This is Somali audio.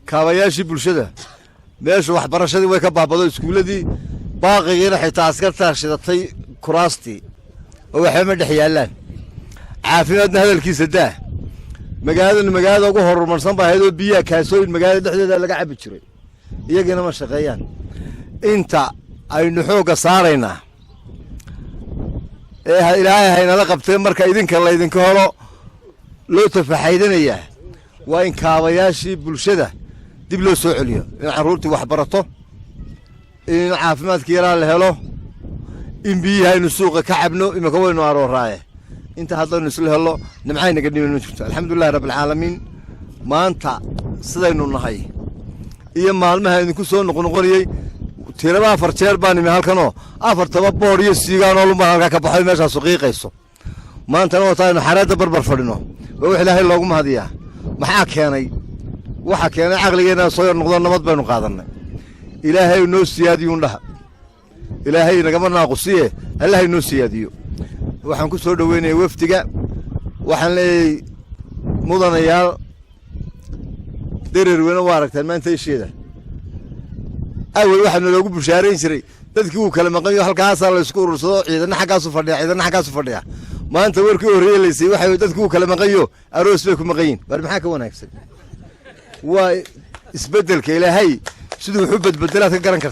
كابياشي بلشدة ماشي واحد برشدي ويك بابا سكولدي باقي غير حتى عسكرتها شدتي كراستي وحمد حيالان عافيتنا هذا الكيس ده مقالة ugu horumarsan baa hay'ado biyaha kaasooyin magaalada dhexdeeda laga cabi jiray iyagana ma shaqeeyaan inta aynu xooga saarayna ilaahay haynala qabtay marka idinka la idinka helo loo tafaxaydanaya waa in kaabayaashii bulshada dib loo soo celiyo in caruurtii wax barato in caafimaadkii yaraa la helo in biyaha aynu suuqa ka cabno imika waynu arooraaye inta hadlaynu isla helo nimcayna gadhimayno jirto alxamdulillahi rabbil caalamiin maanta sidaynu nahay iyo maalmaha idinku soo noqonayay tiraba 4 jeer baan imi halkanoo 4 boor iyo siigaan oo lumba halka ka baxay meesha suuqiiqayso maanta oo taayno xaraada barbar fadhino wax ilaahay loogu mahadiyaa maxaa keenay waxa keenay aqligeena soo yar noqdo nabad baynu qaadanay ilaahay noo siyaadiyo ndaha ilaahay nagama naaqsiye ilaahay noo siyaadiyo waxaan ku soo dhaweynay waftiga waxaan leeyahay mudanayaal dereer weyn oo aragtaan maanta isheeda awal waxaan loogu bushaareyn jiray dadkii uu kala maqan halkaas la isku urursado ciidana xaqaas u fadhiya maanta warkii horeeyay waxay dadkii uu kala maqayo aroos bay ku maqayin war maxaa ka wanaagsan waa isbedelka ilaahay sidoo wuxuu badbadalaa ka garan kartaa